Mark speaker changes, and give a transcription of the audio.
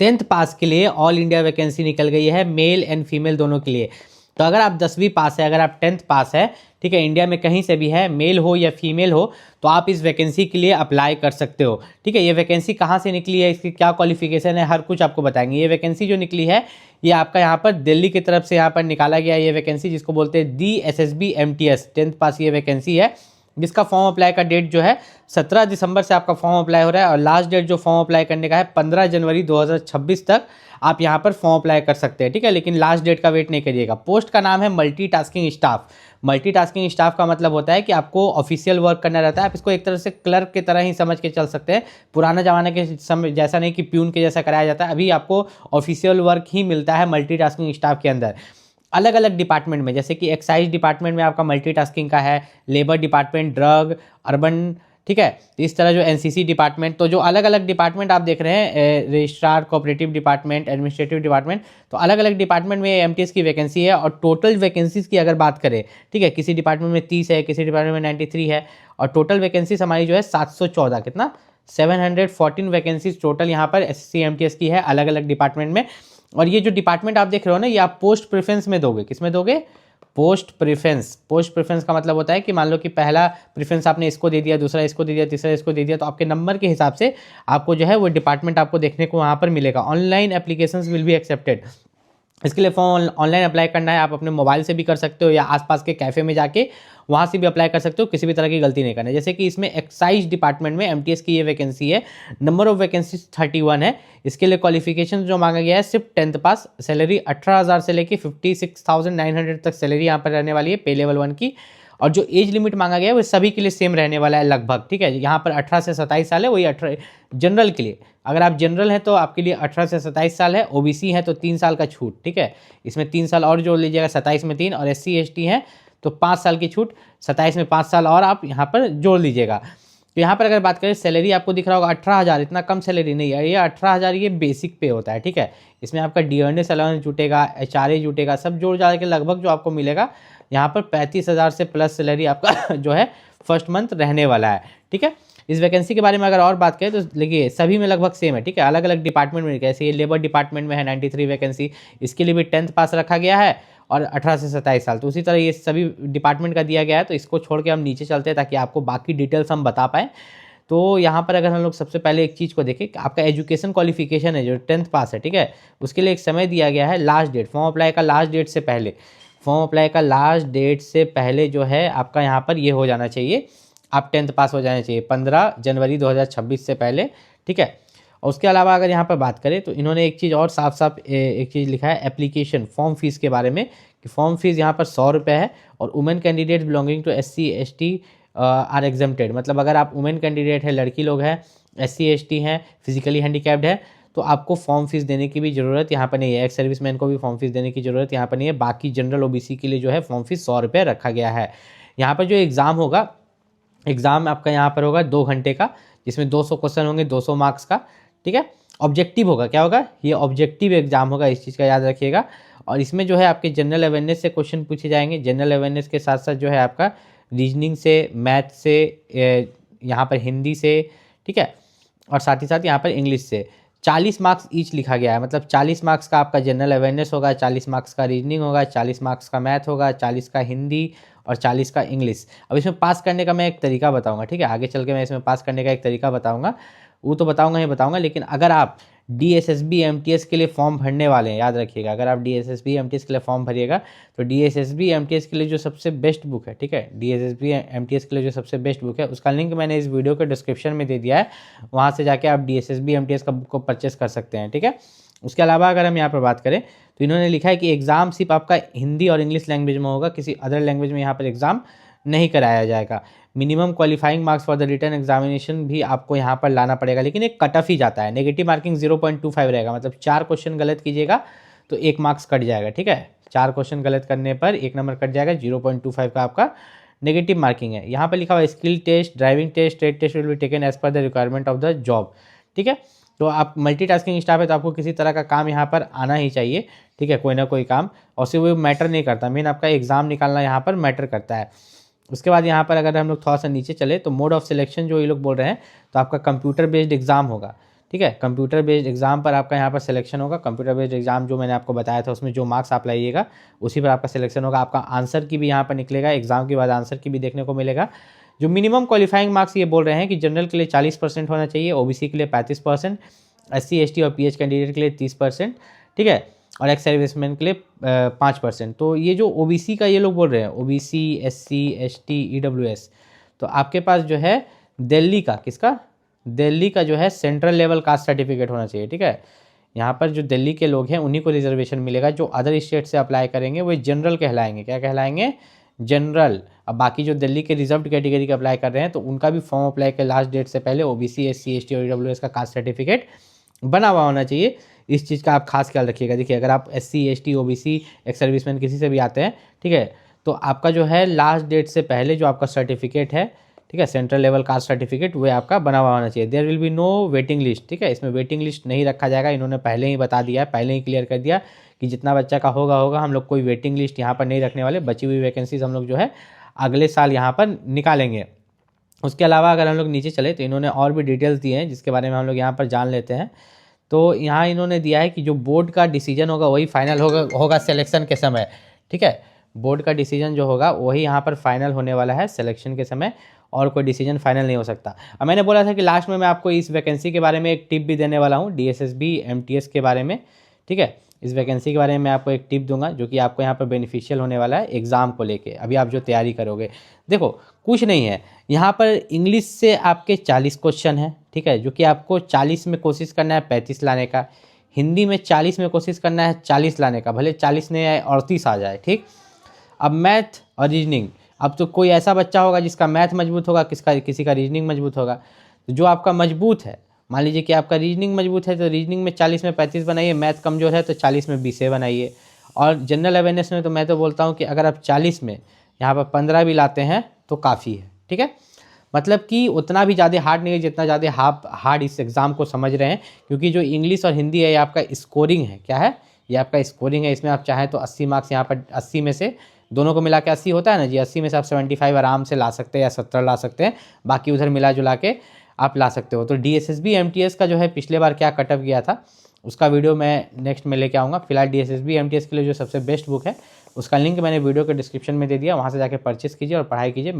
Speaker 1: 10th पास के लिए all India vacancy निकल गई है, मेल एंड फीमेल दोनों के लिए। तो अगर आप 10वीं पास है, अगर आप 10th पास है, ठीक है, इंडिया में कहीं से भी है, मेल हो या फीमेल हो, तो आप इस वैकेंसी के लिए अप्लाई कर सकते हो। ठीक है, ये वैकेंसी कहाँ से निकली है, इसकी क्या क्वालिफिकेशन है, हर कुछ आपको बताएंगे। ये वैकेंसी जो निकली है ये आपका यहाँ पर दिल्ली की तरफ से यहाँ पर निकाला गया है ये वैकेंसी, जिसको बोलते हैं DSSB MTS 10th पास ये वैकेंसी है, जिसका फॉर्म अप्लाई का डेट जो है 17 दिसंबर से आपका फॉर्म अप्लाई हो रहा है, और लास्ट डेट जो फॉर्म अप्लाई करने का है 15 जनवरी 2026 तक आप यहाँ पर फॉर्म अप्लाई कर सकते हैं। ठीक है, लेकिन लास्ट डेट का वेट नहीं करिएगा। पोस्ट का नाम है मल्टीटास्किंग स्टाफ। मल्टीटास्किंग स्टाफ का मतलब होता है कि आपको ऑफिशियल वर्क करना रहता है। आप इसको एक तरह से क्लर्क की तरह ही समझ के चल सकते हैं। पुराना जमाने के समय जैसा नहीं कि प्यून के जैसा कराया जाता है, अभी आपको ऑफिशियल वर्क ही मिलता है मल्टीटास्किंग स्टाफ के अंदर। अलग अलग डिपार्टमेंट में, जैसे कि एक्साइज डिपार्टमेंट में आपका मल्टीटास्किंग का है, लेबर डिपार्टमेंट, ड्रग, अर्बन, ठीक है, तो इस तरह जो एनसीसी डिपार्टमेंट, तो जो अलग अलग डिपार्टमेंट आप देख रहे हैं, registrar, cooperative department, administrative department, तो अलग अलग डिपार्टमेंट में एमटीएस की वैकेंसी है। और टोटल वैकेंसीज की अगर बात करें, ठीक है, किसी डिपार्टमेंट में 30 है, किसी डिपार्टमेंट में 93 है, और टोटल वैकेंसीज हमारी जो है 714, कितना 714 वैकेंसीज टोटल यहाँ पर एसएससी एमटीएस की है अलग अलग डिपार्टमेंट में। और ये जो डिपार्टमेंट आप देख रहे हो ना, ये आप पोस्ट प्रेफरेंस में दोगे। किस में दोगे? Post preference. पोस्ट प्रेफरेंस का मतलब होता है कि मान लो कि पहला प्रेफरेंस आपने इसको दे दिया, दूसरा इसको दे दिया, तीसरा इसको दे दिया, तो आपके नंबर के हिसाब से आपको जो है वो डिपार्टमेंट आपको देखने को वहाँ पर मिलेगा। Online applications will be accepted. इसके लिए फॉर्म ऑनलाइन अप्लाई करना है, आप अपने मोबाइल से भी कर सकते हो या आसपास के कैफ़े में जाके वहाँ से भी अप्लाई कर सकते हो। किसी भी तरह की गलती नहीं करना है। जैसे कि इसमें एक्साइज डिपार्टमेंट में एमटीएस की ये वैकेंसी है, नंबर ऑफ वैकेंसी 31 है। इसके लिए क्वालिफिकेशन जो मांगा गया है सिर्फ 10th पास, सैलरी 18,000 से लेके 56,900 तक सैलरी यहाँ पर रहने वाली है पे लेवल 1 की। और जो एज लिमिट मांगा गया है वो सभी के लिए सेम रहने वाला है लगभग। ठीक है, यहाँ पर 18 से 27 साल है, वही 18 जनरल के लिए। अगर आप जनरल हैं तो आपके लिए 18 से 27 साल है, ओबीसी है तो 3 साल का छूट। ठीक है, इसमें 3 साल और जोड़ लीजिएगा, 27 में 3, और SC ST हैं तो 5 साल की छूट, 27 में 5 साल और आप यहाँ पर जोड़ लीजिएगा। तो यहाँ पर अगर बात करें सैलरी, आपको दिख रहा होगा 18,000, इतना कम सैलरी नहीं है ये। 18,000 ये बेसिक पे होता है। ठीक है, इसमें आपका डियरनेस अलाउंस जुटेगा, HRA जुटेगा, सब जोड़ जा के लगभग जो आपको मिलेगा यहाँ पर 35,000 से प्लस सैलरी आपका जो है फर्स्ट मंथ रहने वाला है। ठीक है, इस वैकेंसी के बारे में अगर और बात करें तो देखिए सभी में लगभग सेम है। ठीक है, अलग अलग डिपार्टमेंट में, कैसे ये लेबर डिपार्टमेंट में है 93 वैकेंसी, इसके लिए भी 10th पास रखा गया है और 18 से 27 साल। तो उसी तरह ये सभी डिपार्टमेंट का दिया गया है। तो इसको छोड़ के हम नीचे चलते हैं ताकि आपको बाकी डिटेल्स हम बता पाएँ। तो यहाँ पर अगर हम लोग सबसे पहले एक चीज़ को देखें कि आपका एजुकेशन क्वालिफिकेशन है जो 10th पास है, ठीक है, उसके लिए एक समय दिया गया है, लास्ट डेट, फॉर्म अप्लाई का लास्ट डेट से पहले, फॉर्म अप्लाई का लास्ट डेट से पहले जो है आपका यहाँ पर ये हो जाना चाहिए, आप 10th पास हो जाना चाहिए 15 जनवरी 2026 से पहले। ठीक है, और उसके अलावा अगर यहाँ पर बात करें तो इन्होंने एक चीज़ और साफ साफ एक चीज़ लिखा है एप्लीकेशन फॉर्म फीस के बारे में, कि फॉर्म फीस यहाँ पर 100 रुपये है, और women candidate belonging to SC ST are exempted. मतलब अगर आप वुमेन कैंडिडेट है, लड़की लोग हैं, SC ST हैं, फिजिकली हैंडीकैप्ड है, तो आपको फॉर्म फीस देने की भी ज़रूरत यहाँ पर नहीं है। एक्स सर्विसमैन को भी फॉर्म फीस देने की ज़रूरत यहाँ पर नहीं है। बाकी जनरल OBC के लिए जो है फॉर्म फीस 100 रुपये रखा गया है। यहाँ पर जो एग्ज़ाम होगा, एग्ज़ाम आपका यहाँ पर होगा 2 घंटे का, जिसमें 200 क्वेश्चन होंगे, 200 मार्क्स का। ठीक है, ऑब्जेक्टिव होगा, क्या होगा, ये ऑब्जेक्टिव एग्जाम होगा, इस चीज़ का याद रखिएगा। और इसमें जो है आपके जनरल अवेयरनेस से क्वेश्चन पूछे जाएंगे। जनरल अवेयरनेस के साथ साथ जो है आपका रीजनिंग से, मैथ से, यहाँ पर हिंदी से, ठीक है, और साथ ही साथ यहाँ पर इंग्लिश से 40 मार्क्स ईच लिखा गया है। मतलब 40 मार्क्स का आपका जनरल अवेयरनेस होगा, 40 मार्क्स का रीजनिंग होगा, 40 मार्क्स का मैथ होगा, 40 का हिंदी और 40 का इंग्लिश। अब इसमें पास करने का मैं एक तरीका बताऊंगा। ठीक है, आगे चल के मैं इसमें पास करने का एक तरीका बताऊंगा, वो तो बताऊंगा ही बताऊंगा। लेकिन अगर आप DSSB MTS के लिए फॉर्म भरने वाले हैं, याद रखिएगा, अगर आप DSSB MTS के लिए फॉर्म भरिएगा तो DSSB MTS के लिए जो सबसे बेस्ट बुक है, ठीक है, DSSB MTS के लिए जो सबसे बेस्ट बुक है, उसका लिंक मैंने इस वीडियो के डिस्क्रिप्शन में दे दिया है। वहाँ से जाके आप DSSB MTS का बुक को परचेस कर सकते हैं। ठीक है, उसके अलावा अगर हम यहाँ पर बात करें तो इन्होंने लिखा है कि एग्ज़ाम सिर्फ आपका हिंदी और इंग्लिश लैंग्वेज में होगा, किसी अदर लैंग्वेज में यहाँ पर एग्ज़ाम नहीं कराया जाएगा। Minimum qualifying marks for the written examination भी आपको यहाँ पर लाना पड़ेगा, लेकिन एक कट ऑफ ही जाता है। नेगेटिव मार्किंग 0.25 रहेगा, मतलब 4 क्वेश्चन गलत कीजिएगा तो 1 मार्क्स कट जाएगा। ठीक है, 4 क्वेश्चन गलत करने पर 1 नंबर कट जाएगा, 0.25 का आपका नेगेटिव मार्किंग है। यहाँ पर लिखा हुआ skill test, driving test, trade test will be taken as per the requirement of the job. ठीक है, तो आप मल्टीटास्किंग स्टाफ है तो आपको किसी तरह का काम यहाँ पर आना ही चाहिए। ठीक है, कोई ना कोई काम, और सिर्फ वो मैटर नहीं करता, मेन आपका एग्जाम निकालना यहाँ पर मैटर करता है। उसके बाद यहाँ पर अगर हम लोग थोड़ा सा नीचे चले तो मोड ऑफ सिलेक्शन जो ये लोग बोल रहे हैं, तो आपका कंप्यूटर बेस्ड एग्जाम होगा। ठीक है। कंप्यूटर बेस्ड एग्जाम पर आपका यहाँ पर सिलेक्शन होगा। कंप्यूटर बेस्ड एग्जाम जो मैंने आपको बताया था उसमें जो मार्क्स आप लाइएगा उसी पर आपका सिलेक्शन होगा। आपका आंसर की भी यहाँ पर निकलेगा, एग्जाम के बाद आंसर की भी देखने को मिलेगा। जो मिनिमम क्वालिफाइंग मार्क्स ये बोल रहे हैं कि जनरल के लिए 40% होना चाहिए, ओबीसी के लिए 35%, SC ST और PH कैंडिडेट के लिए 30%, ठीक है, और एक्स सर्विसमैन के लिए 5%। तो ये जो ओबीसी का ये लोग बोल रहे हैं, ओबीसी SC ST EWS, तो आपके पास जो है दिल्ली का, किसका, दिल्ली का जो है सेंट्रल लेवल कास्ट सर्टिफिकेट होना चाहिए, ठीक है। यहाँ पर जो दिल्ली के लोग हैं उन्हीं को रिजर्वेशन मिलेगा। जो अदर स्टेट से अप्लाई करेंगे वो जनरल कहलाएंगे। क्या कहलाएंगे? जनरल। अब बाकी जो दिल्ली के रिजर्व्ड कैटेगरी का अप्लाई कर रहे हैं तो उनका भी फॉर्म अप्लाई के लास्ट डेट से पहले ओबीसी SC ST और EWS का कास्ट सर्टिफिकेट बना हुआ होना चाहिए। इस चीज़ का आप खास ख्याल रखिएगा। देखिए अगर आप SC ST OBC ex serviceman किसी से भी आते हैं, ठीक है, तो आपका जो है लास्ट डेट से पहले जो आपका सर्टिफिकेट है, ठीक है, सेंट्रल लेवल कास्ट सर्टिफिकेट, वो आपका बना हुआ होना चाहिए। There will be no waiting list, ठीक है, इसमें वेटिंग लिस्ट नहीं रखा जाएगा। इन्होंने पहले ही बता दिया है, पहले ही क्लियर कर दिया कि जितना बच्चा का होगा, हम लोग कोई वेटिंग लिस्ट यहाँ पर नहीं रखने वाले। बची हुई वैकेंसीज हम लोग जो है अगले साल यहाँ पर निकालेंगे। उसके अलावा अगर हम लोग नीचे चले तो इन्होंने और भी डिटेल्स दिए हैं जिसके बारे में हम लोग यहाँ पर जान लेते हैं। तो यहाँ इन्होंने दिया है कि जो बोर्ड का डिसीजन होगा वही फाइनल होगा सिलेक्शन के समय, ठीक है। बोर्ड का डिसीजन जो होगा वही यहाँ पर फाइनल होने वाला है सिलेक्शन के समय, और कोई डिसीजन फाइनल नहीं हो सकता। अब मैंने बोला था कि लास्ट में मैं आपको इस वैकेंसी के बारे में एक टिप भी देने वाला हूँ, DSSB MTS के बारे में, ठीक है। इस वैकेंसी के बारे में मैं आपको एक टिप दूंगा जो कि आपको यहाँ पर बेनिफिशियल होने वाला है एग्ज़ाम को लेके। अभी आप जो तैयारी करोगे, देखो कुछ नहीं है, यहाँ पर इंग्लिश से आपके 40 क्वेश्चन है, ठीक है, जो कि आपको 40 में कोशिश करना है 35 लाने का। हिंदी में 40 में कोशिश करना है 40 लाने का, भले 40 नहीं आए 38 आ जाए, ठीक। अब मैथ और रीजनिंग, अब तो कोई ऐसा बच्चा होगा जिसका मैथ मजबूत होगा, किसी का रीजनिंग मजबूत होगा। तो जो आपका मजबूत है, मान लीजिए कि आपका रीजनिंग मजबूत है तो रीजनिंग में 40 में 35 बनाइए, मैथ कमज़ोर है तो 40 में 20 बनाइए। और जनरल अवेयरनेस में तो मैं तो बोलता हूँ कि अगर आप 40 में यहाँ पर 15 भी लाते हैं तो काफ़ी है, ठीक है। मतलब कि उतना भी ज़्यादा हार्ड नहीं है जितना ज़्यादा हार्ड इस एग्ज़ाम को समझ रहे हैं, क्योंकि जो इंग्लिश और हिंदी है ये आपका स्कोरिंग है। क्या है? ये आपका स्कोरिंग है। इसमें आप चाहें तो 80 मार्क्स यहाँ पर 80 में से दोनों को मिला के 80 होता है ना जी, 80 में से आप 75 आराम से ला सकते हैं या 70 ला सकते हैं, बाकी उधर मिला जुला के आप ला सकते हो। तो DSSB MTS का जो है पिछले बार क्या कटअप गया था उसका वीडियो मैं नेक्स्ट में लेके आऊँगा। फिलहाल DSSB MTS के लिए जो सबसे बेस्ट बुक है उसका लिंक मैंने वीडियो के डिस्क्रिप्शन में दे दिया, वहाँ से जाके परचेस कीजिए और पढ़ाई कीजिए।